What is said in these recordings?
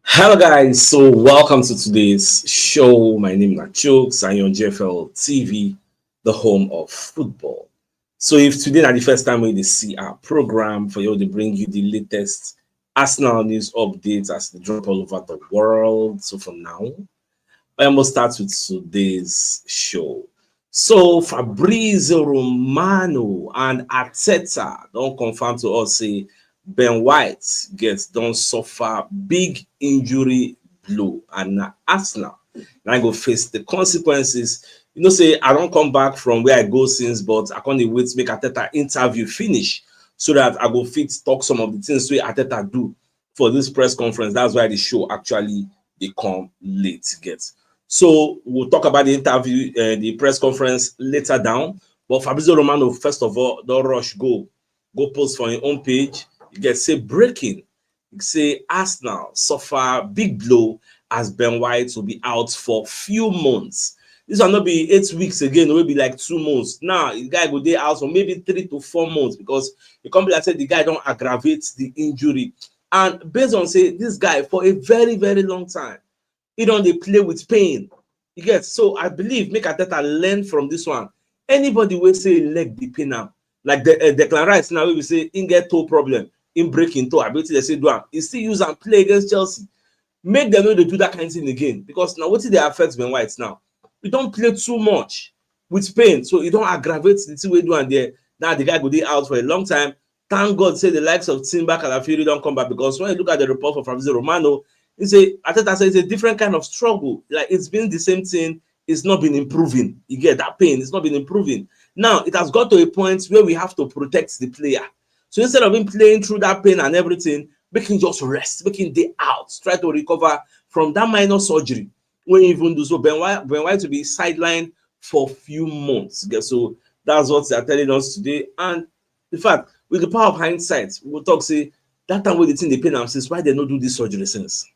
Hello guys, so welcome to today's show. My name is CHUKS and you're on JFL TV, the home of football. So if today is the first time we see our program for you to bring you the latest Arsenal news updates as they drop all over the world. So for now, I must start with today's show. So Fabrizio Romano and Arteta don't confirm to us say Ben White gets don't suffer big injury blow and na Arsenal now go face the consequences. Say I don't come back from where I go since, but I can't wait to make Arteta interview finish so that I go fit talk some of the things we Arteta do for this press conference. That's why the show actually become late. Get so we'll talk about the interview, the press conference later down. But Fabrizio Romano, first of all, don't rush, go post for your own page. You get say breaking. You say Arsenal suffer big blow as Ben White will be out for few months. This will not be 8 weeks again, it will be like 2 months. Now the guy go there out for maybe 3 to 4 months because the company said the guy don't aggravate the injury. And based on say this guy for a very, very long time, he don't they play with pain. You get so I believe make Arteta learn from this one. Anybody will say leg the pain now, like the Declan Rice now we say in get toe problem, in breaking toe. I bet they say do am. He still use and play against Chelsea. Make them know they do that kind of thing again because now what did they affect Ben White now? You don't play too much with pain, so you don't aggravate the thing we do and there. Now the guy go dey out for a long time. Thank God say the likes of Timber Calafiori don't come back because when you look at the report for Fabrizio Romano, Arteta says it's a different kind of struggle. Like it's been the same thing, it's not been improving. You get that pain, it's not been improving. Now it has got to a point where we have to protect the player. So instead of him playing through that pain and everything, make him just rest, make him day out, try to recover from that minor surgery. When even do so, Ben White to be sidelined for a few months. Okay, so that's what they are telling us today. And in fact, with the power of hindsight, we'll talk say that time when the thing they pain am since, why they not do this surgery since?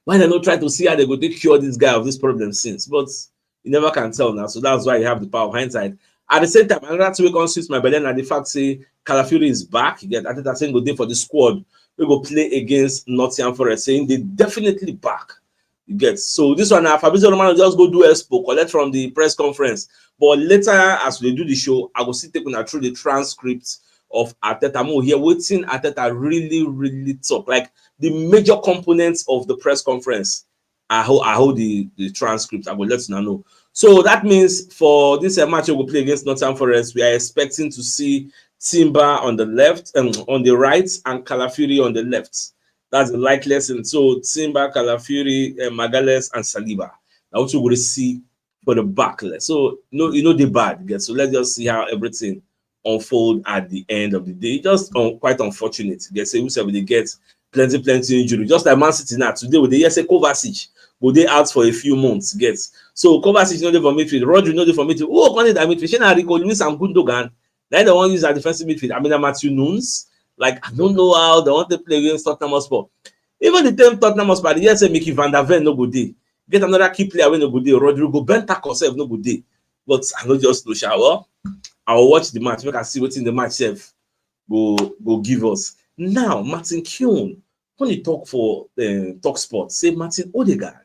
Why they not try to see how they go take cure this guy of this problem since? But you never can tell now. So that's why you have the power of hindsight. At the same time, another thing we can switch my belly and the fact say Calafiori is back. You get that saying go there for the squad. We go play against Nottingham Forest, saying they definitely back. You get so this one now Fabrizio Romano just go do expo, collect from the press conference. But later, as we do the show, I will see taking through the transcript of Arteta. More here, waiting Arteta really, really talk. Like the major components of the press conference. I hold the transcript. I will let you know. So that means for this match we will play against Nottingham Forest, we are expecting to see Timber on the left and on the right and Calafiori on the left. That's the likeliest. And so Timber, Calafiori, Magalhaes, and Saliba. Now what you will see for the back. So the bad. So let's just see how everything unfold at the end of the day. Just quite unfortunate. Say whoever they get plenty injury. Just like Man City now today with the say Kovacic go they out for a few months. So Kovacic no dey for midfield, Rodri no dey for midfield. Who can that midfield? Shey Rico Lewis and Gundogan. Then the one use that defensive midfield. I mean Matthew Nunes. Like I don't know how they want to play against Tottenham Hotspur. Even the team Tottenham Hotspur, the year say Mickey Van der Ven no go dey. Get another key player when no go dey. Rodrigo Bentancur sef no go dey. But I no just know shower. I will watch the match. Make I see wetin the match sef go give us. Now Martin Keown, when he talk for Talk Sport, say Martin Odegaard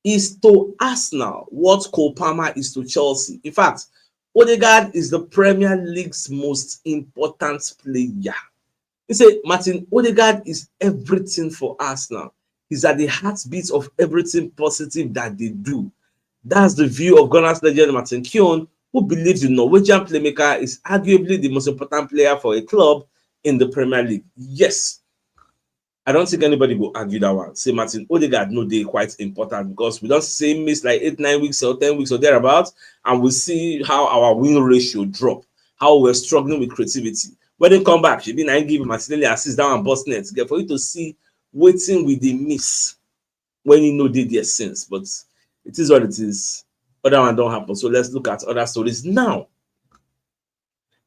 is to Arsenal what Cole Palmer is to Chelsea. In fact, Odegaard is the Premier League's most important player. He said Martin Odegaard is everything for Arsenal. He's at the heartbeat of everything positive that they do. That's the view of Gunners legend Martin Keown, who believes the Norwegian playmaker is arguably the most important player for a club in the Premier League. Yes, I don't think anybody will argue that one. Say Martin Odegaard no dey quite important because we don't see miss like 8-9 weeks or 10 weeks or thereabouts, and we see how our win ratio drop, how we're struggling with creativity. When they come back, she be nine give Martinelli assist down and bust net. Get for you to see waiting with the miss when you know they there since. But it is what it is. Other one don't happen. So let's look at other stories now.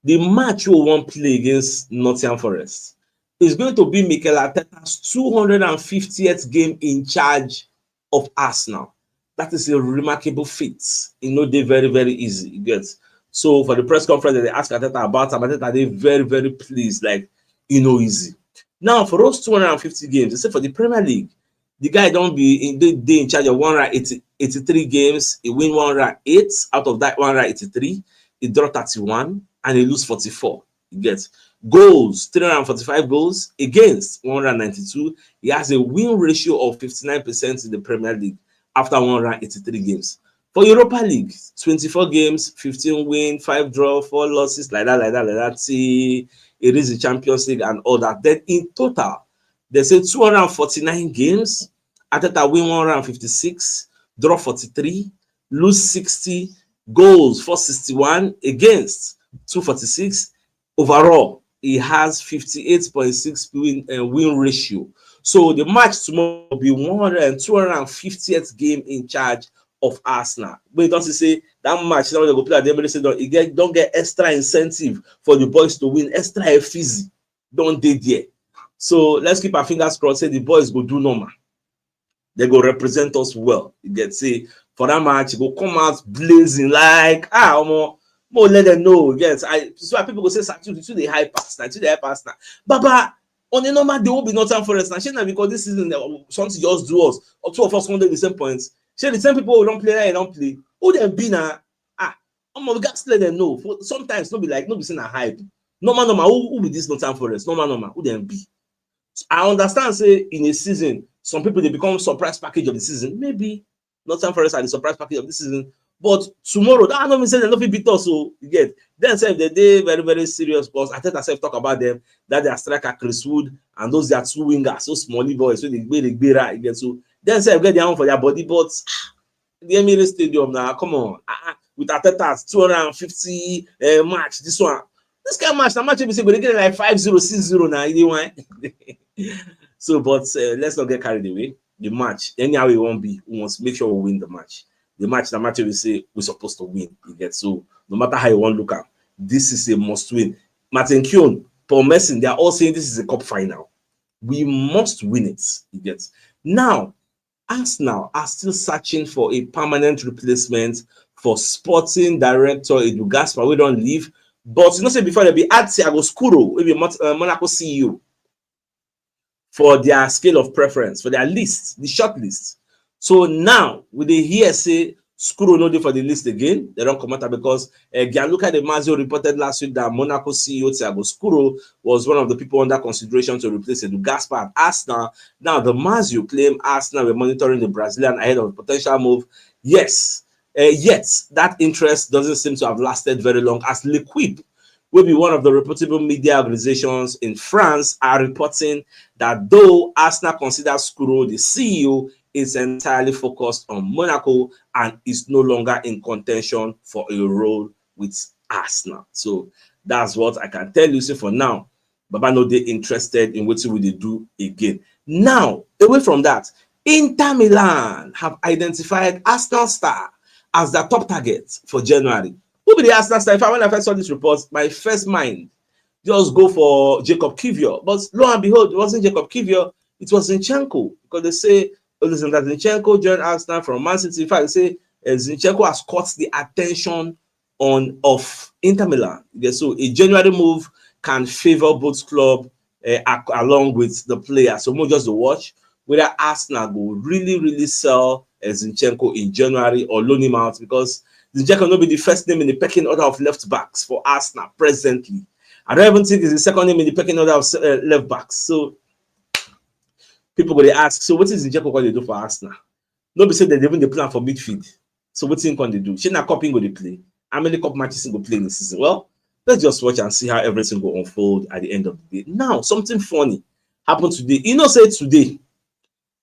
The match we won't play against Nottingham Forest is going to be Mikel Arteta's 250th game in charge of Arsenal. That is a remarkable feat. They're very, very easy. You get. So for the press conference, they asked Arteta about him. Arteta, they very, very pleased. Like, easy. Now for those 250 games, except for the Premier League, the guy don't be in they in charge of 183 games. He win 108 out of that 183. He draw 31 and he lose 44. He gets goals, 345 goals against 192. He has a win ratio of 59% in the Premier League after 183 games. For Europa League, 24 games, 15 win, 5 draw, 4 losses, like that. See, it is the Champions League and all that. Then in total, they say 249 games. Ateta win 156, draw 43, lose 60, goals 461 against 246. Overall, he has 58.6 win ratio. So the match tomorrow will be 250th game in charge of Arsenal. But it doesn't say that match now they go play at the Emirates, don't get extra incentive for the boys to win, extra fizzy. Don't they there. So let's keep our fingers crossed. Say the boys go do normal. They go represent us well. You get say for that match, go come out blazing like more let them know. Yes, so people go say to the high pass now. Baba on a normal they will be Northern Forest now. Because this season something just do us or two of us won the same points. The same people who don't play, don't play. Who them be now? We got to let them know. For sometimes no be saying a hype. Normal. Who be this Northern Forest? Normal. Who them be? I understand. Say in a season, some people they become surprise package of the season. Maybe Northern Forest are the surprise package of the season. But tomorrow, that don't mean say they don't beat us. So you get then say they very very serious. Because I think I talk about them that they are striker Chris Wood and those are two wingers, so smally boys. So they right again. So then say get their own for their body, but the Emirates Stadium now, come on, with Ateta's 250 match. This kind of match, the match we say, but they get like 5-0, 6-0 now. Anyway. So, but let's not get carried away. The match, anyhow it won't be, we must make sure we win the match. The match we say we're supposed to win. You get so no matter how you want to look at, this is a must win. Martin Keown, Paul Merson, they are all saying this is a cup final. We must win it. You get now. Arsenal are still searching for a permanent replacement for sporting director Edu Gaspar. We don't leave, but you know, say before there be Thiago Scuro, maybe Monaco CEO, for their scale of preference, for their list, the short list. So now, with the here say Scuro no dey for the list again, they don't come out because Gianluca De Marzio reported last week that Monaco CEO Thiago Scuro was one of the people under consideration to replace Edu Gaspar at Arsenal. Now, the Marzio claim Arsenal were monitoring the Brazilian ahead of a potential move. Yes, yet that interest doesn't seem to have lasted very long, as L'Equipe, will be one of the reputable media organizations in France, are reporting that though Arsenal considers Scuro the CEO, is entirely focused on Monaco and is no longer in contention for a role with Arsenal. So that's what I can tell you. So for now, Baba no dey interested in what will they do again. Now, away from that, Inter Milan have identified Arsenal star as their top target for January. Who be the Arsenal star? When I first saw this report, my first mind just go for Jacob Kivior. But lo and behold, it wasn't Jacob Kivior, it was Zinchenko, because they say listen, that Zinchenko joined Arsenal from Man City. In fact, they say Zinchenko has caught the attention of Inter Milan. Yeah, so a January move can favor both clubs along with the player. So more just to watch whether Arsenal will really sell Zinchenko in January or loan him out, because Zinchenko will be the first name in the pecking order of left backs for Arsenal presently. I don't even think it's the second name in the pecking order of left backs. So people go they ask, so what is Zinchenko going to do for Arsenal? Nobody said that they even the plan for midfield. So what's he going to do? She not copying go to play. How many cup matches he go play in the season? Well, let's just watch and see how everything will unfold at the end of the day. Now, something funny happened today. You know, say today,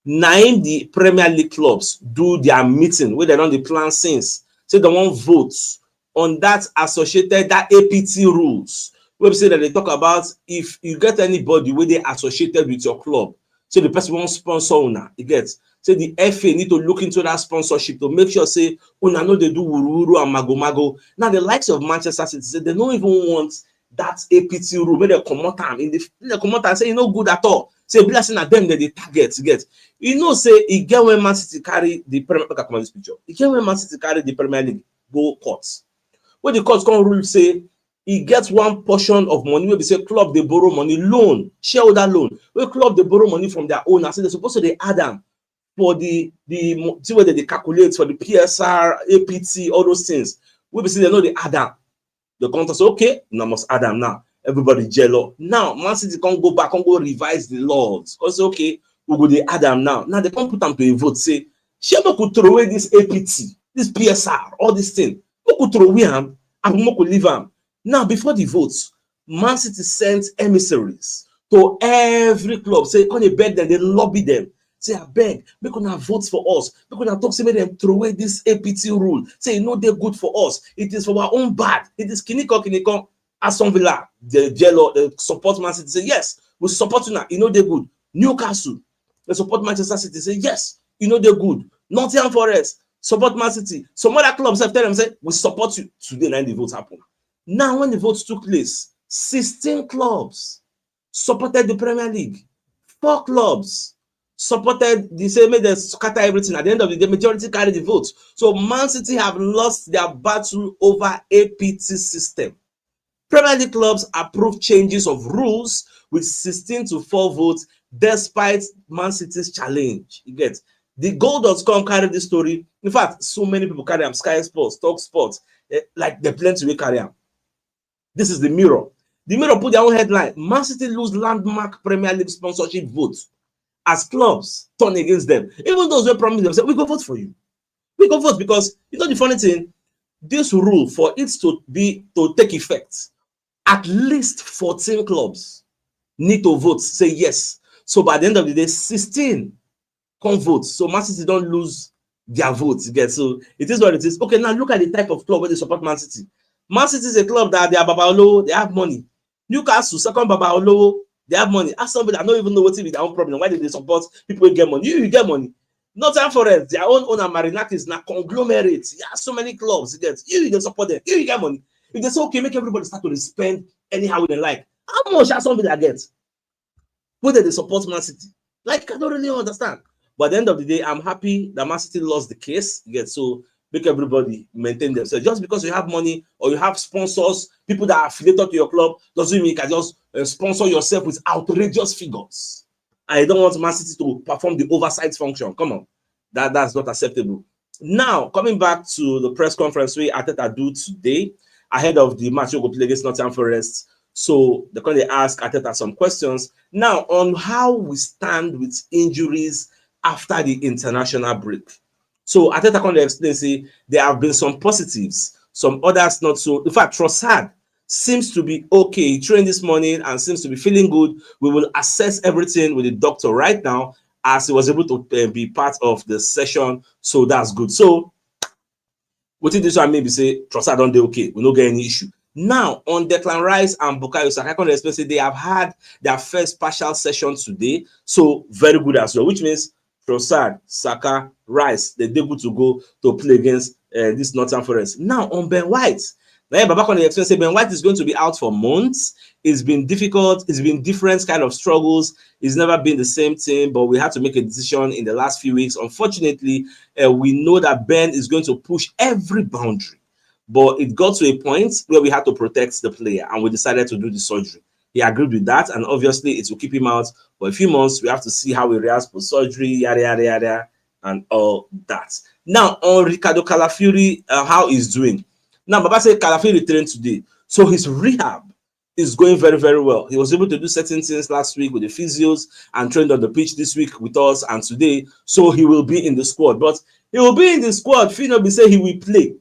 9 the Premier League clubs do their meeting where they don't the plan since. So they want votes on that associated, that APT rules. Where we say that they talk about if you get anybody where they associated with your club, so the person won't sponsor una, you get. So the FA need to look into that sponsorship to make sure say una know they do wuru and mago. Now the likes of Manchester City say they don't even want that APT rule where they come out and say you know good at all. Say blessing at them that they target, you get. You know say it get when Man City carry the Premier League, come on this picture. It get when Man City carry the Premier League go courts. When the courts come rule say he gets one portion of money wey be say club dey borrow money, loan, shareholder loan, wey club dey borrow money from their owner, so they suppose to dey add am for the thing wey dem dey calculate for the PSR, APT, all those things wey be say dem no dey add am. The contract say okay, una must add am now. Everybody jealous. Now Man City come go back, come go revise the laws. Come say okay, we go dey add am now. Now they come put am to a vote, say shey make we throw away this APT, this PSR, all this thing. Make we throw away am and make we leave am. Now before the votes, Man City sent emissaries to every club, say come dey beg them, dey lobby them. Say abeg, make una vote for us. Make una talk say make dem throw away this APT rule. Say e no dey good for us. It is for our own bad. It is kiniko. Aston Villa, the jealous, the support Man City say yes, we support una. E no dey good. Newcastle, they support Manchester City, say yes, e no dey good. Nottingham Forest support Man City. Some other clubs have tell them say we support you. Today na the votes happen. Now when the votes took place, 16 clubs supported the Premier League. 4 clubs supported the same, made them scatter everything. At the end of the day, majority carry the votes. So Man City have lost their battle over APT system. Premier League clubs approved changes of rules with 16-4 votes despite Man City's challenge. You get the goal.com carry this story. In fact, so many people carry them. Sky Sports, Talk Sports, like they plenty to carry them. This is the Mirror. The Mirror put their own headline: Man City lose landmark Premier League sponsorship votes as clubs turn against them. Even those who promised them, say, we go vote for you. We go vote, because you know the funny thing, this rule, for it to take effect, at least 14 clubs need to vote, say yes. So by the end of the day, 16 come vote. So Man City don't lose their votes. So it is what it is. Okay, now look at the type of club where they support Man City. Man City is a club that they are Babalo, they have money. Newcastle, second Babalo, they have money. As somebody, I don't even know what is their own problem. Why did they support people who get money? You get money. Nottingham Forest, their own owner Marinakis, now conglomerate. Yeah, so many clubs. You get support them. You get money. If they say okay, make everybody start to spend anyhow they like. How much are somebody that gets? Whether they support Man City, like I don't really understand. But at the end of the day, I'm happy that Man City lost the case. So make everybody maintain themselves. Just because you have money or you have sponsors, people that are affiliated to your club, doesn't mean you can just sponsor yourself with outrageous figures. I don't want Man City to perform the oversight function. Come on, that's not acceptable. Now, coming back to the press conference where Arteta do today, ahead of the match we go play against Nottingham Forest. So they're going to ask Arteta some questions now on how we stand with injuries after the international break. So Arteta can explain, say there have been some positives, some others not so. In fact, Trossard seems to be okay. He trained this morning and seems to be feeling good. We will assess everything with the doctor right now, as he was able to be part of the session. So that's good. So what did this one maybe say Trossard don't do okay? We don't get any issue. Now on Declan Rice and Bukayo Saka, I can explain, say they have had their first partial session today. So very good as well, which means Trossard, Saka, Rice, they're good to go to play against this Nottingham Forest. Now on Ben White, now Baba can explain, say Ben White is going to be out for months. It's been difficult. It's been different kind of struggles. It's never been the same thing, but we had to make a decision in the last few weeks. Unfortunately, we know that Ben is going to push every boundary, but it got to a point where we had to protect the player, and we decided to do the surgery. He agreed with that, and obviously it will keep him out for a few months. We have to see how he reacts post surgery, yada yada yada, and all that. Now on Ricardo Calafiori, how he's doing. Now Baba said Calafiori trained today, so his rehab is going very, very well. He was able to do certain things last week with the physios and trained on the pitch this week with us and today. So he will be in the squad. But he will be in the squad. Fino be say he will play.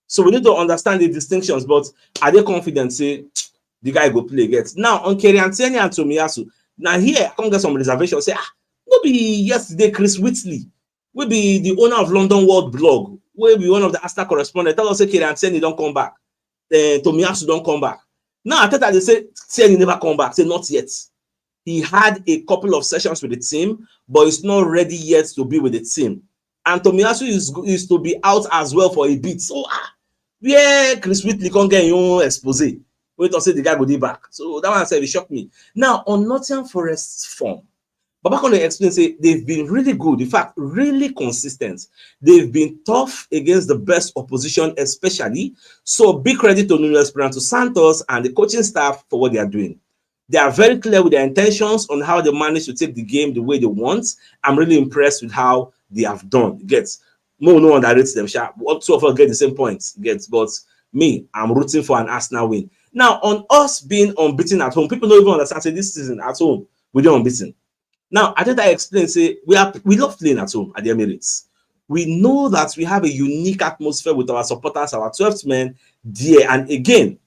So we need to understand the distinctions. But are they confident? Say the guy go play against. Now on Kerianteni and Tomiyasu. Now here I come get some reservation. Say maybe yesterday Chris Whitley will be the owner of London World Blog. Will be one of the Asta correspondents. Tell us say Kerianteni don't come back. Tomiyasu don't come back. Now, Arteta, they say he never come back. Say not yet. He had a couple of sessions with the team, but he's not ready yet to be with the team. And Tomiyasu is to be out as well for a bit. So, where Chris Whitley can't get your own expose. Wait to say the guy go be back. So that one said it shocked me. Now, on Nottingham Forest's form, Baba Kone explain say they've been really good, in fact, really consistent. They've been tough against the best opposition, especially. So big credit to Nuno Espirito Santos and the coaching staff for what they are doing. They are very clear with their intentions on how they manage to take the game the way they want. I'm really impressed with how they have done. Gets no one that rates them. Two of us get the same points. Gets, but me, I'm rooting for an Arsenal win. Now, on us being unbeaten at home, people don't even understand. Say this season at home, we don't unbeaten. Now, I think I explained, say, we love playing at home at the Emirates. We know that we have a unique atmosphere with our supporters, our 12th men there. And again,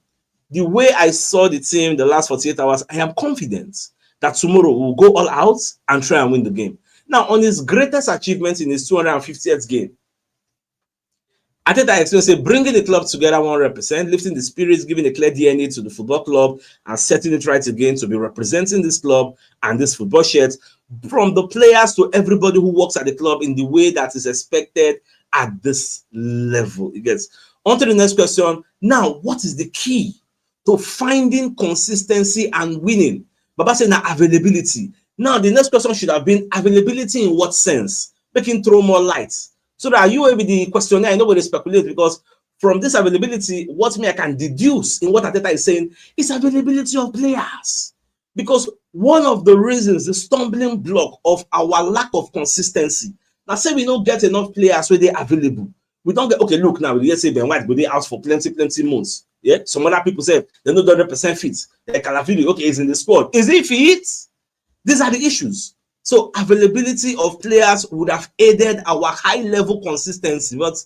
the way I saw the team the last 48 hours, I am confident that tomorrow we'll go all out and try and win the game. Now, on his greatest achievement in his 250th game, I think I explained, say, bringing the club together 100%, lifting the spirits, giving a clear DNA to the football club, and setting it right again to be representing this club and this football shirt, from the players to everybody who works at the club in the way that is expected at this level. It gets on to the next question. Now, what is the key to finding consistency and winning? Baba said, now availability. Now, the next question should have been availability in what sense? Making throw more light. So that you will be the questionnaire, nobody speculate, because from this availability, what me I can deduce in what Ateta is saying is availability of players. Because one of the reasons, the stumbling block of our lack of consistency. Now, say we don't get enough players where they're available. We don't get, okay, look now, let's say Ben White, but they out for plenty months. Yeah, some other people say they're not 100% fit. Like Calafili, okay, is in the squad. Is he fit? These are the issues. So availability of players would have aided our high-level consistency, but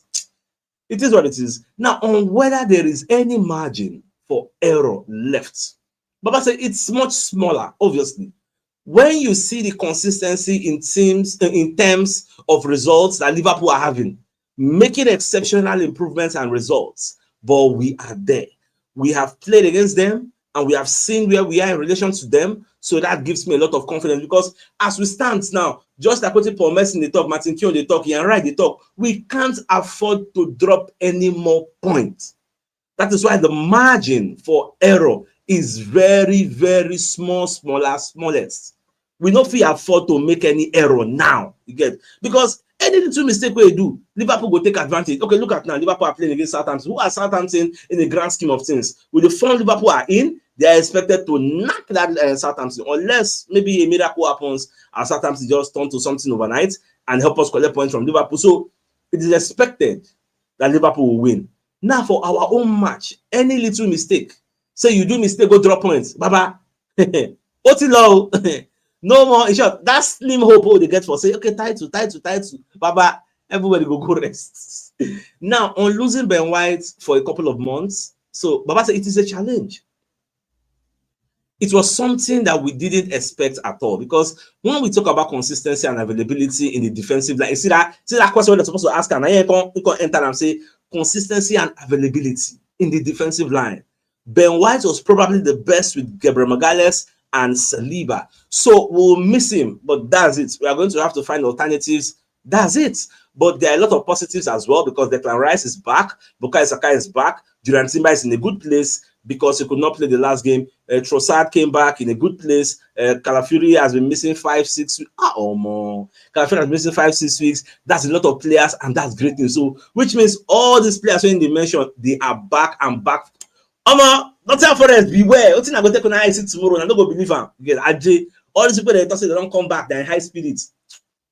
it is what it is. Now, on whether there is any margin for error left, Baba said it's much smaller, obviously. When you see the consistency in terms of results that Liverpool are having, making exceptional improvements and results, but we are there. We have played against them, and we have seen where we are in relation to them. So that gives me a lot of confidence, because as we stand now, just like what Paul Messi they talk, Martin Keown they talk, Ian Wright they talk, we can't afford to drop any more points. That is why the margin for error is very, very smallest. We don't feel afford to make any error now. You get, because any little mistake we do, Liverpool will take advantage. Okay, look at now, Liverpool are playing against Southampton. Who are Southampton in the grand scheme of things? With the form Liverpool are in, they are expected to knock that Southampton, unless maybe a miracle happens and Southampton just turn to something overnight and help us collect points from Liverpool. So it is expected that Liverpool will win. Now, for our own match, any little mistake, say you do mistake, go drop points, Baba. Otilo, no more. In short, that slim hope they get for say, okay, title, Baba. Everybody go rest. Now, on losing Ben White for a couple of months, so Baba said it is a challenge. It was something that we didn't expect at all, because when we talk about consistency and availability in the defensive line, see that question we're supposed to ask, and I can enter and say consistency and availability in the defensive line. Ben White was probably the best with Gabriel Magalhaes and Saliba, so we'll miss him, but that's it. We are going to have to find alternatives. That's it. But there are a lot of positives as well, because Declan Rice is back, Bukayo Saka is back, Julian Timber is in a good place because he could not play the last game. Trossard came back in a good place. Calafuri has been missing 5-6 weeks. Calafuri has been missing 5-6 weeks. That's a lot of players, and that's great news. So, which means all these players when they mentioned, they are back and back. Nottingham Forest, beware. What thing I go take on IC tomorrow? I don't go believe them. All these people that say they don't come back, they're in high spirits.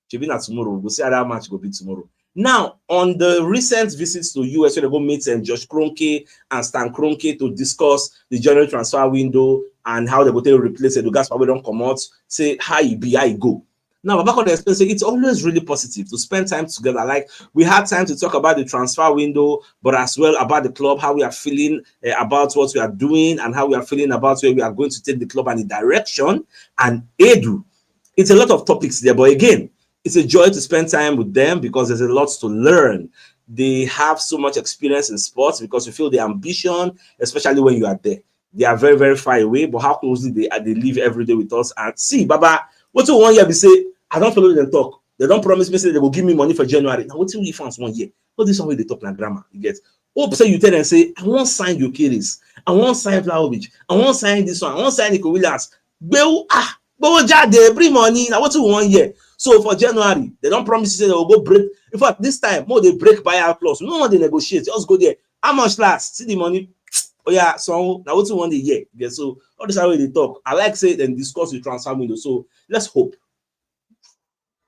Tomorrow, we'll see how that match will be tomorrow. Now, on the recent visits to US, where they go meet Josh Kroenke and Stan Kroenke to discuss the January transfer window and how they go to replace it. The guys probably don't come out, say how you be, how you go. Now, back on the expense, it's always really positive to spend time together. Like, we had time to talk about the transfer window, but as well about the club, how we are feeling about what we are doing, and how we are feeling about where we are going to take the club and the direction. And Edu, it's a lot of topics there, but again, it's a joy to spend time with them because there's a lot to learn. They have so much experience in sports because you feel the ambition, especially when you are there. They are very, very far away, but how closely they live every day with us. And see, Baba, what you 1 year be say, I don't follow them talk. They don't promise me say they will give me money for January. Now, what we fans 1 year? What this one way they talk like grammar? You get. Hope say you tell them say, I won't sign your Kiris. I won't sign Vlahovic. I won't sign this one. I won't sign Nico Williams. But they bring money. Now what you want here? So for January, they don't promise you say they will go break. In fact, this time more they break buyout clause. No one they negotiate. Just go there. How much last? See the money. Oh yeah, so now what you want the year? Yeah, so all this way they talk. I like say then discuss the transfer window. So let's hope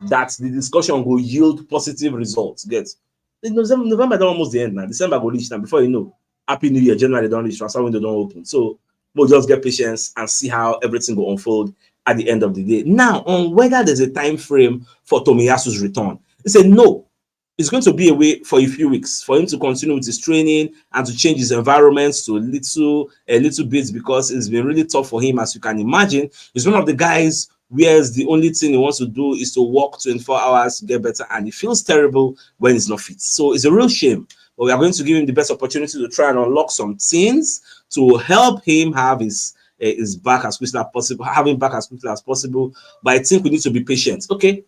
that the discussion will yield positive results. Get November don't almost the end now. December go reach now. Before you know, Happy New Year. January don't reach. Transfer window don't open. So we'll just get patience and see how everything will unfold at the end of the day. Now, on whether there's a time frame for Tomiyasu's return, he said no. It's going to be away for a few weeks for him to continue with his training and to change his environment to a little bit, because it's been really tough for him, as you can imagine. He's one of the guys where the only thing he wants to do is to walk 24 hours to get better, and he feels terrible when he's not fit. So it's a real shame. But we are going to give him the best opportunity to try and unlock some things to help him have his back as quickly as possible, having back as quickly as possible. But I think we need to be patient. Okay,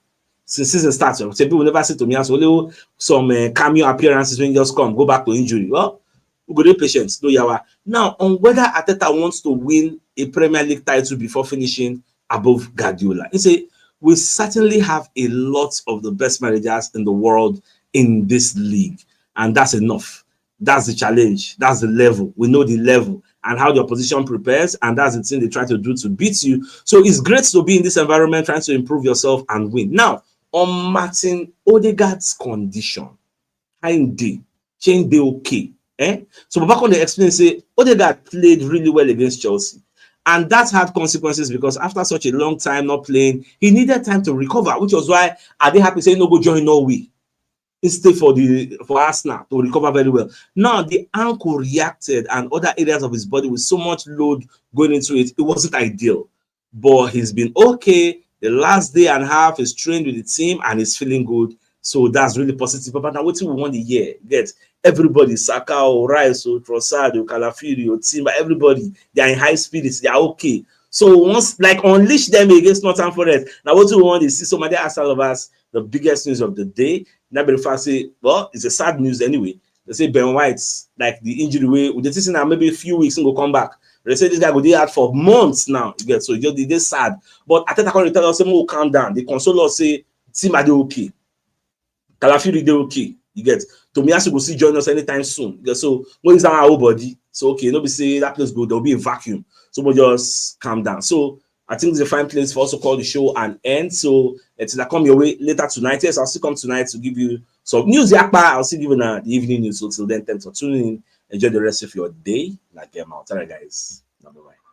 since season starts, people will never say to me as only some cameo appearances when you just go back to injury. Well, we go be patient. No yawa. Now, on whether Arteta wants to win a Premier League title before finishing above Guardiola, he say we certainly have a lot of the best managers in the world in this league, and that's enough. That's the challenge. That's the level. We know the level and how the opposition prepares, and that's the thing they try to do to beat you. So it's great to be in this environment, trying to improve yourself and win. Now, on Martin Odegaard's condition, change dey okay. So Babacon they explain say Odegaard played really well against Chelsea, and that had consequences because after such a long time not playing, he needed time to recover, which was why Ade happy say no go join Norway instead for Arsenal to recover very well. Now the ankle reacted and other areas of his body with so much load going into it, it wasn't ideal. But he's been okay. The last day and a half is trained with the team and he's feeling good. So that's really positive. But now what we want the year? Get everybody, Saka, Rice, Trossard, Calafiori, Timber, everybody, they're in high spirits, they're okay. So once like unleash them against Northern Forest. Now what we want is see somebody ask all of us the biggest news of the day. Now Belfast say, well, it's a sad news anyway. They say Ben White's like the injury way with the season now maybe a few weeks and go come back. They say this guy will be out for months now. You get so just they sad. But Arteta can tell us, "Oh, calm down." They console us, say, "Team are they okay? Calafiori they okay." You get Tomiyasu will see join us anytime soon. You get, so when is our whole body? So okay, nobody say that place go. There'll be a vacuum. So we'll just calm down. So I think it's a fine place for us to call the show an end. So until I come your way later tonight. Yes, I'll still come tonight to give you some news. I'll still give you the evening news. So till then, thanks for tuning in. Enjoy the rest of your day. Like them out. All right, guys. Bye-bye.